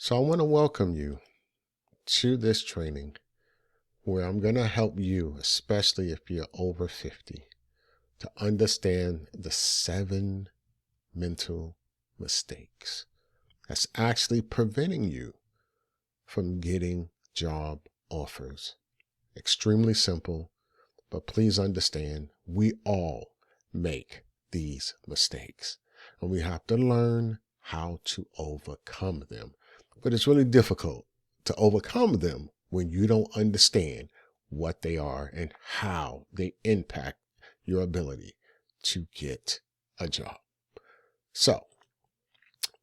So I want to welcome you to this training where I'm going to help you, especially if you're over 50, to understand the 7 mental mistakes that's actually preventing you from getting job offers. Extremely simple, but please understand we all make these mistakes and we have to learn how to overcome them. But it's really difficult to overcome them when you don't understand what they are and how they impact your ability to get a job. So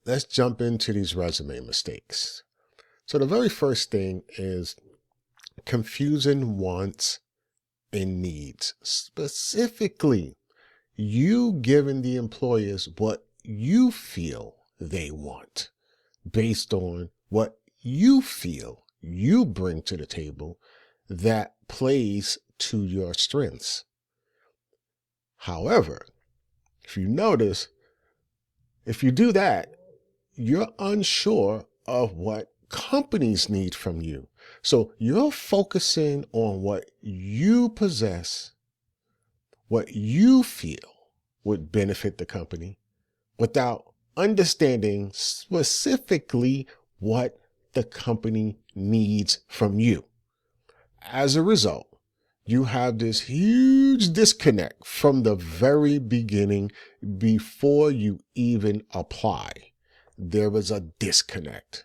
let's jump into these resume mistakes. So the very first thing is confusing wants and needs. Specifically, you giving the employers what you feel they want based on what you feel you bring to the table that plays to your strengths. However, if you notice, if you do that, you're unsure of what companies need from you. So you're focusing on what you possess, what you feel would benefit the company, without understanding specifically what the company needs from you. As a result, you have this huge disconnect from the very beginning before you even apply. There is a disconnect.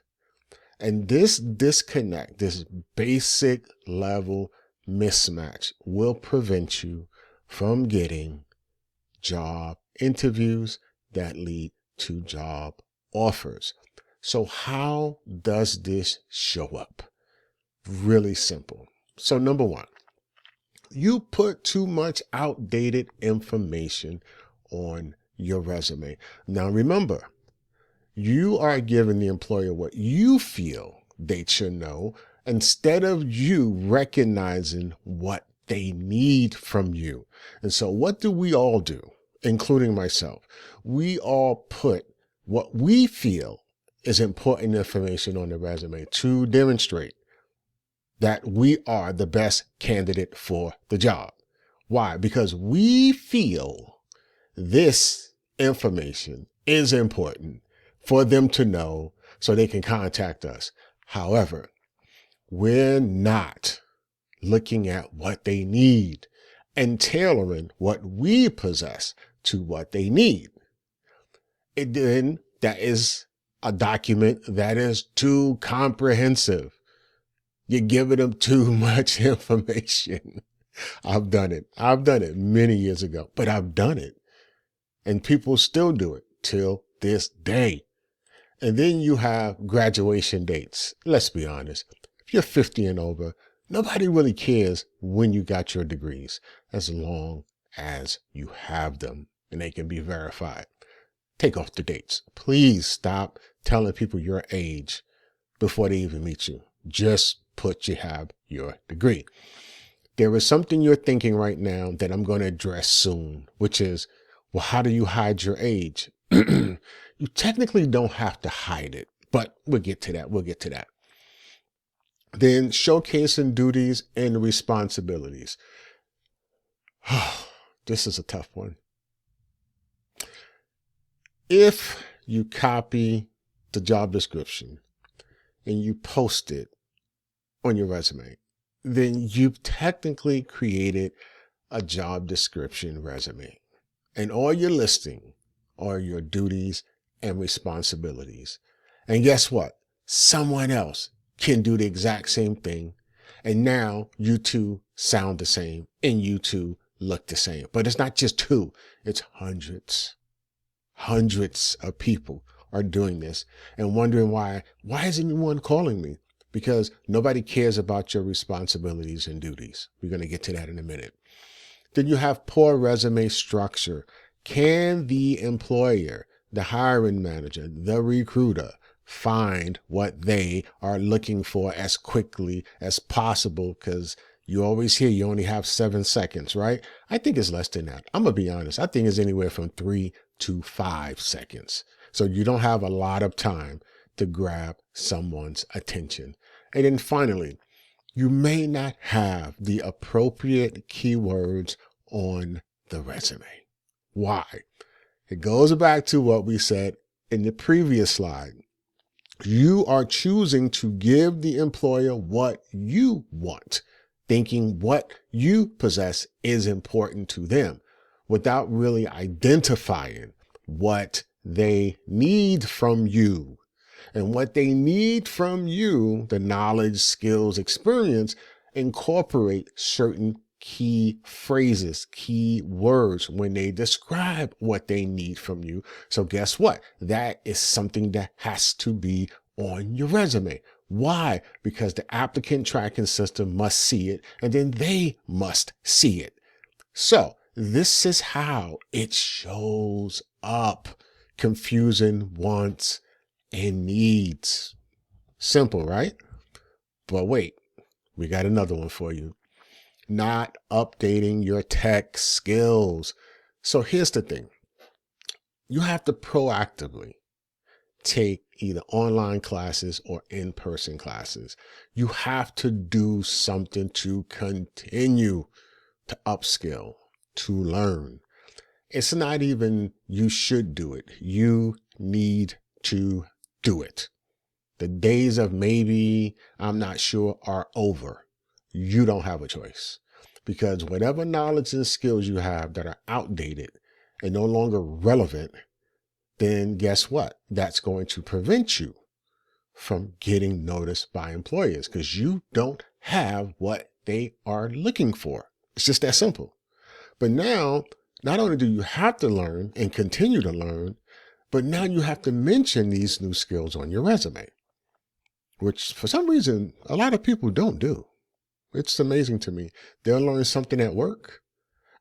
And this disconnect, this basic level mismatch, will prevent you from getting job interviews that lead to job offers. So how does this show up? Really simple. So number one, you put too much outdated information on your resume. Now remember, you are giving the employer what you feel they should know instead of you recognizing what they need from you. And so what do we all do, including myself? We all put what we feel is important information on the resume to demonstrate that we are the best candidate for the job. Why? Because we feel this information is important for them to know so they can contact us. However, we're not looking at what they need and tailoring what we possess to what they need. And then that is a document that is too comprehensive. You're giving them too much information. I've done it. I've done it many years ago, but I've done it. And people still do it till this day. And then you have graduation dates. Let's be honest. If you're 50 and over, nobody really cares when you got your degrees, as long as you have them and they can be verified. Take off the dates. Please stop telling people your age before they even meet you. Just put you have your degree. There is something you're thinking right now that I'm going to address soon, which is, well, how do you hide your age? You technically don't have to hide it, but we'll get to that. We'll get to that. Then showcasing duties and responsibilities. This is a tough one. If you copy the job description and you post it on your resume, then you've technically created a job description resume. And all you're listing are your duties and responsibilities. And guess what? Someone else can do the exact same thing. And now you two sound the same and you two look the same. But it's not just two, it's hundreds. Hundreds of people are doing this and wondering why isn't anyone calling me? Because nobody cares about your responsibilities and duties. We're going to get to that in a minute. Then you have poor resume structure. Can the employer, the hiring manager, the recruiter, find what they are looking for as quickly as possible? Because you always hear you only have 7 seconds, right? I think it's less than that. I'm going to be honest. I think it's anywhere from 3 to 5 seconds. So you don't have a lot of time to grab someone's attention. And then finally, you may not have the appropriate keywords on the resume. Why? It goes back to what we said in the previous slide. You are choosing to give the employer what you want, thinking what you possess is important to them, without really identifying what they need from you. And what they need from you, the knowledge, skills, experience, incorporate certain key phrases, key words when they describe what they need from you. So guess what? That is something that has to be on your resume. Why? Because the applicant tracking system must see it, and then they must see it. So this is how it shows up. Confusing wants and needs. Simple, right? But wait, we got another one for you. Not updating your tech skills. So here's the thing. You have to proactively take either online classes or in-person classes. You have to do something to continue to upskill, to learn. It's not even you should do it. You need to do it. The days of maybe, I'm not sure, are over. You don't have a choice, because whatever knowledge and skills you have that are outdated and no longer relevant, then guess what? That's going to prevent you from getting noticed by employers, because you don't have what they are looking for. It's just that simple. But now, not only do you have to learn and continue to learn, but now you have to mention these new skills on your resume, which for some reason, a lot of people don't do. It's amazing to me. They'll learn something at work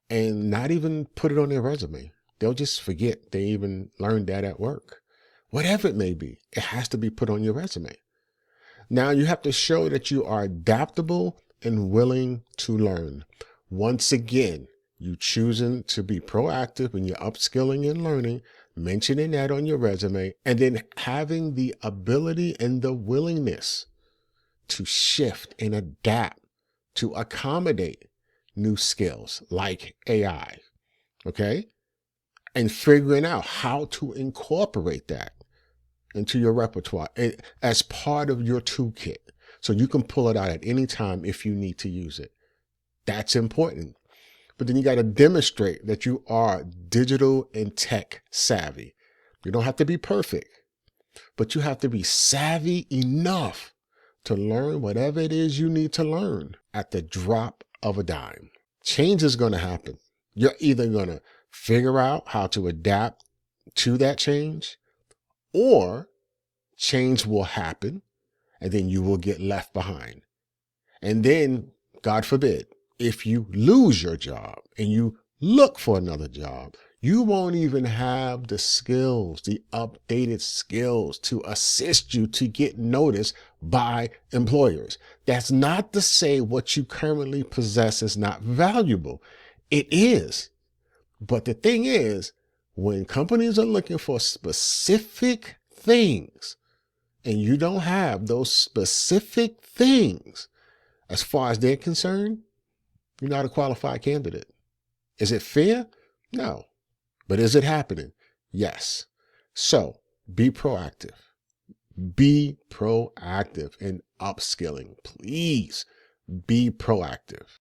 and not even put it on their resume. They'll just forget they even learned that at work. Whatever it may be, it has to be put on your resume. Now you have to show that you are adaptable and willing to learn. Once again, you choosing to be proactive when you're upskilling and learning, mentioning that on your resume, and then having the ability and the willingness to shift and adapt to accommodate new skills like AI, okay? And figuring out how to incorporate that into your repertoire as part of your toolkit, so you can pull it out at any time if you need to use it. That's important. But then you got to demonstrate that you are digital and tech savvy. You don't have to be perfect, but you have to be savvy enough to learn whatever it is you need to learn at the drop of a dime. Change is going to happen. You're either going to figure out how to adapt to that change, or change will happen and then you will get left behind. And then, God forbid, if you lose your job and you look for another job, you won't even have the skills, the updated skills to assist you to get noticed by employers. That's not to say what you currently possess is not valuable. It is. But the thing is, when companies are looking for specific things and you don't have those specific things, as far as they're concerned, you're not a qualified candidate. Is it fair? No. But is it happening? Yes. So be proactive. Be proactive in upskilling. Please be proactive.